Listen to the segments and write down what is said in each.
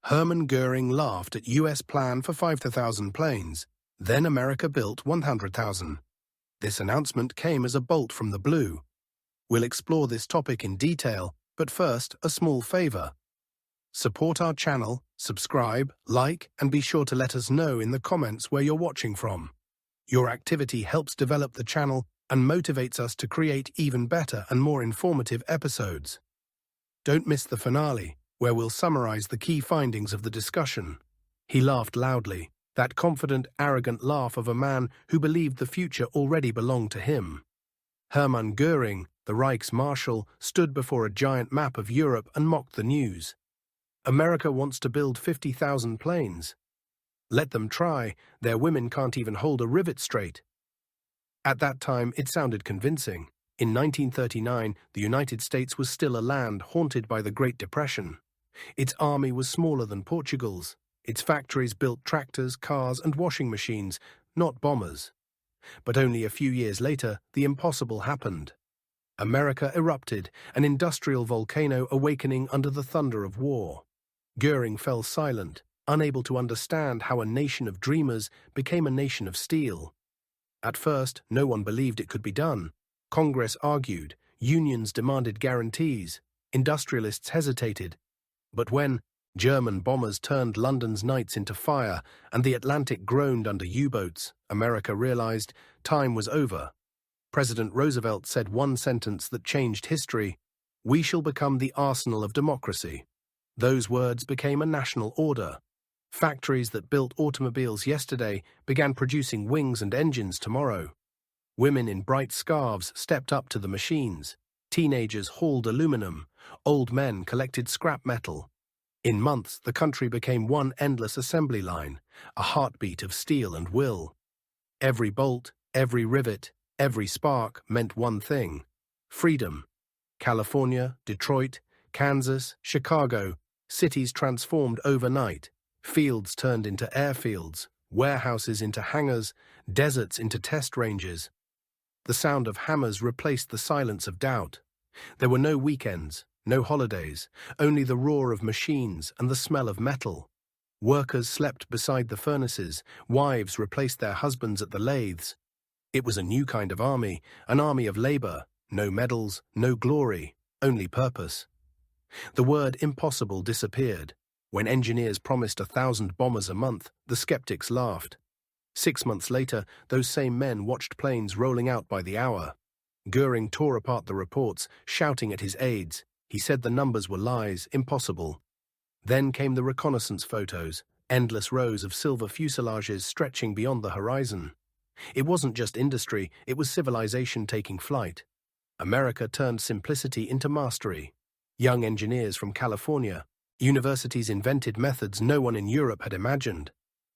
Hermann Göring laughed at US plan for 5,000 planes. Then America built 100,000. This announcement came as a bolt from the blue. We'll explore this topic in detail, but first, a small favor. Support our channel, subscribe, like, and be sure to let us know in the comments where you're watching from. Your activity helps develop the channel and motivates us to create even better and more informative episodes. Don't miss the finale, where we'll summarize the key findings of the discussion. He laughed loudly, that confident, arrogant laugh of a man who believed the future already belonged to him. Hermann Göring, the Reich's marshal, stood before a giant map of Europe and mocked the news. America wants to build 50,000 planes. Let them try, their women can't even hold a rivet straight. At that time, it sounded convincing. In 1939, the United States was still a land haunted by the Great Depression. Its army was smaller than Portugal's. Its factories built tractors, cars, and washing machines, not bombers. But only a few years later, the impossible happened. America erupted, an industrial volcano awakening under the thunder of war. Göring fell silent, unable to understand how a nation of dreamers became a nation of steel. At first, no one believed it could be done. Congress argued, unions demanded guarantees, industrialists hesitated. But when German bombers turned London's nights into fire and the Atlantic groaned under U-boats, America realized time was over. President Roosevelt said one sentence that changed history: "We shall become the arsenal of democracy." Those words became a national order. Factories that built automobiles yesterday began producing wings and engines tomorrow. Women in bright scarves stepped up to the machines. Teenagers hauled aluminum. Old men collected scrap metal. In months, the country became one endless assembly line, a heartbeat of steel and will. Every bolt, every rivet, every spark meant one thing: freedom. California, Detroit, Kansas, Chicago, cities transformed overnight. Fields turned into airfields, warehouses into hangars, deserts into test ranges. The sound of hammers replaced the silence of doubt. There were no weekends, no holidays, only the roar of machines and the smell of metal. Workers slept beside the furnaces, wives replaced their husbands at the lathes. It was a new kind of army, an army of labor, no medals, no glory, only purpose. The word impossible disappeared. When engineers promised 1,000 bombers a month, the skeptics laughed. 6 months later, those same men watched planes rolling out by the hour. Göring tore apart the reports, shouting at his aides. He said the numbers were lies, impossible. Then came the reconnaissance photos, endless rows of silver fuselages stretching beyond the horizon. It wasn't just industry, it was civilization taking flight. America turned simplicity into mastery. Young engineers from California, universities invented methods no one in Europe had imagined.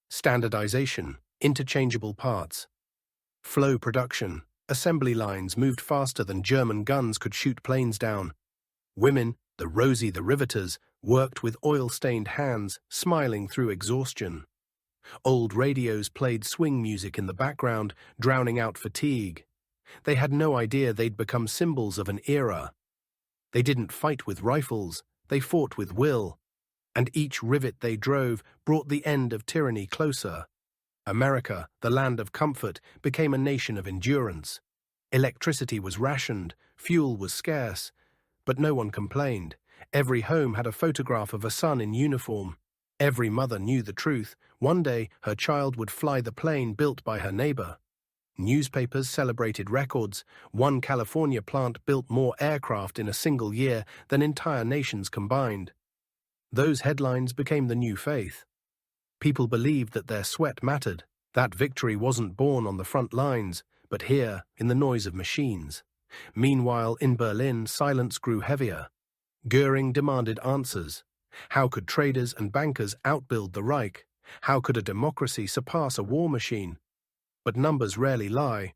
Standardization, interchangeable parts. Flow production, assembly lines moved faster than German guns could shoot planes down. Women, the riveters, worked with oil-stained hands, smiling through exhaustion. Old radios played swing music in the background, drowning out fatigue. They had no idea they'd become symbols of an era. They didn't fight with rifles, they fought with will. And each rivet they drove brought the end of tyranny closer. America, the land of comfort, became a nation of endurance. Electricity was rationed, fuel was scarce. But no one complained. Every home had a photograph of a son in uniform. Every mother knew the truth. One day, her child would fly the plane built by her neighbor. Newspapers celebrated records. One California plant built more aircraft in a single year than entire nations combined. Those headlines became the new faith. People believed that their sweat mattered. That victory wasn't born on the front lines, but here, in the noise of machines. Meanwhile, in Berlin, silence grew heavier. Göring demanded answers. How could traders and bankers outbuild the Reich? How could a democracy surpass a war machine? But numbers rarely lie.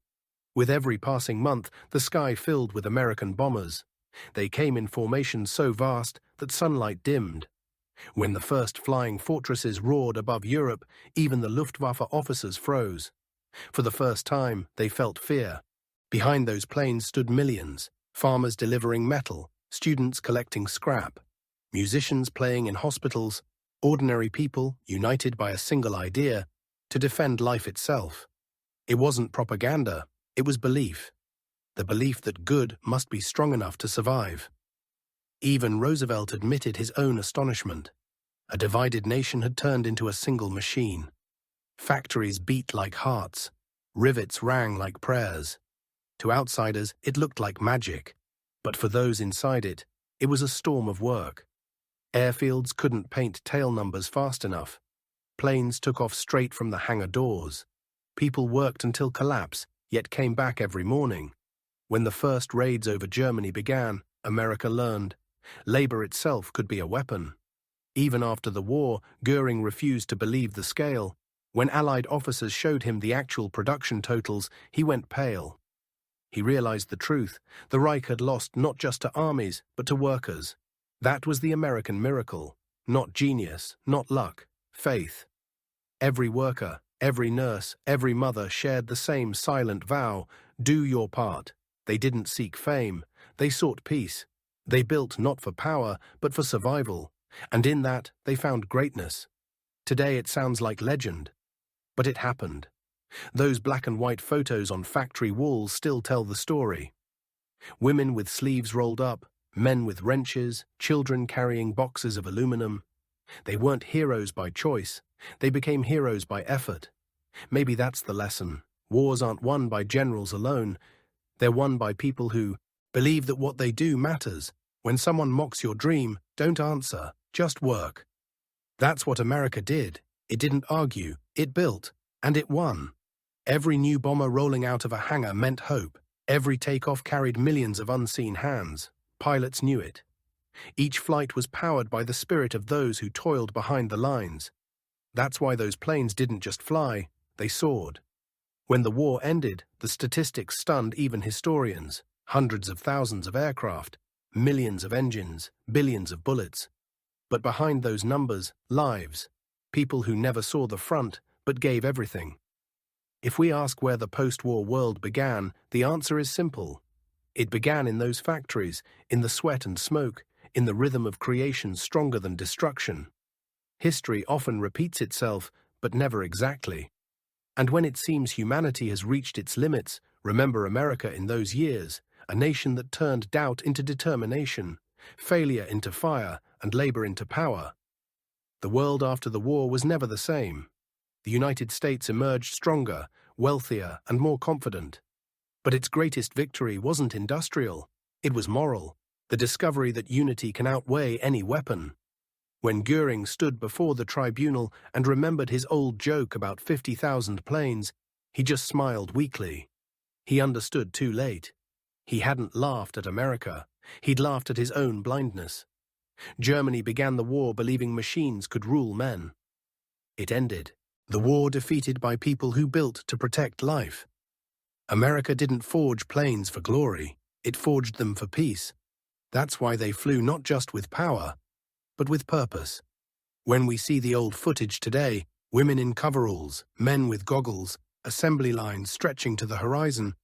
With every passing month, the sky filled with American bombers. They came in formations so vast that sunlight dimmed. When the first flying fortresses roared above Europe, even the Luftwaffe officers froze. For the first time, they felt fear. Behind those planes stood millions, farmers delivering metal, students collecting scrap, musicians playing in hospitals, Ordinary people, united by a single idea, to defend life itself. It wasn't propaganda, it was belief. The belief that good must be strong enough to survive. Even Roosevelt admitted his own astonishment. A divided nation had turned into a single machine. Factories beat like hearts. Rivets rang like prayers. To outsiders, it looked like magic. But for those inside it was a storm of work. Airfields couldn't paint tail numbers fast enough. Planes took off straight from the hangar doors. People worked until collapse, yet came back every morning. When the first raids over Germany began, America learned labor itself could be a weapon. Even after the war, Göring refused to believe the scale. When Allied officers showed him the actual production totals, he went pale. He realized the truth. The Reich had lost not just to armies, but to workers. That was the American miracle. Not genius, not luck, faith. Every worker, every nurse, every mother shared the same silent vow: do your part. They didn't seek fame, they sought peace. They built not for power, but for survival, and in that they found greatness. Today it sounds like legend, but it happened. Those black and white photos on factory walls still tell the story. Women with sleeves rolled up, men with wrenches, children carrying boxes of aluminum. They weren't heroes by choice, they became heroes by effort. Maybe that's the lesson. Wars aren't won by generals alone. They're won by people who believe that what they do matters. When someone mocks your dream, don't answer, just work. That's what America did. It didn't argue, it built, and it won. Every new bomber rolling out of a hangar meant hope. Every takeoff carried millions of unseen hands. Pilots knew it. Each flight was powered by the spirit of those who toiled behind the lines. That's why those planes didn't just fly, they soared. When the war ended, the statistics stunned even historians. Hundreds of thousands of aircraft, millions of engines, billions of bullets. But behind those numbers, lives. People who never saw the front, but gave everything. If we ask where the post-war world began, the answer is simple. It began in those factories, in the sweat and smoke, in the rhythm of creation stronger than destruction. History often repeats itself, but never exactly. And when it seems humanity has reached its limits, remember America in those years, a nation that turned doubt into determination, failure into fire, and labor into power. The world after the war was never the same. The United States emerged stronger, wealthier, and more confident. But its greatest victory wasn't industrial, it was moral, the discovery that unity can outweigh any weapon. When Göring stood before the tribunal and remembered his old joke about 50,000 planes, he just smiled weakly. He understood too late. He hadn't laughed at America, he'd laughed at his own blindness. Germany began the war believing machines could rule men. It ended. The war defeated by people who built to protect life. America didn't forge planes for glory, it forged them for peace. That's why they flew not just with power, but with purpose. When we see the old footage today, women in coveralls, men with goggles, assembly lines stretching to the horizon,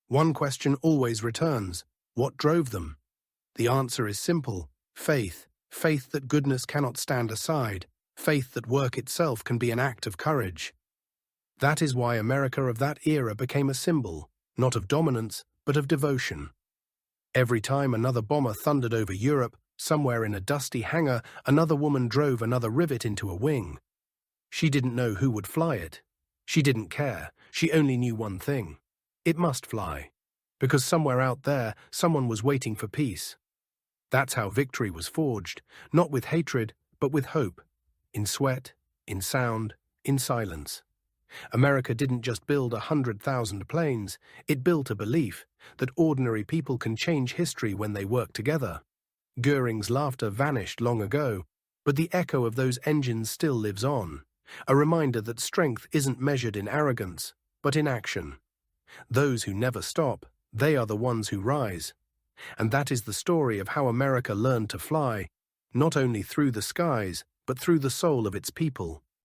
one question always returns: what drove them? The answer is simple: faith. Faith that goodness cannot stand aside. Faith that work itself can be an act of courage. That is why America of that era became a symbol, not of dominance, but of devotion. Every time another bomber thundered over Europe, somewhere in a dusty hangar, another woman drove another rivet into a wing. She didn't know who would fly it. She didn't care. She only knew one thing: it must fly. Because somewhere out there, someone was waiting for peace. That's how victory was forged, not with hatred, but with hope. In sweat, in sound, in silence. America didn't just build 100,000 planes, it built a belief that ordinary people can change history when they work together. Göring's laughter vanished long ago, but the echo of those engines still lives on, a reminder that strength isn't measured in arrogance, but in action. Those who never stop, they are the ones who rise. And that is the story of how America learned to fly, not only through the skies, but through the soul of its people.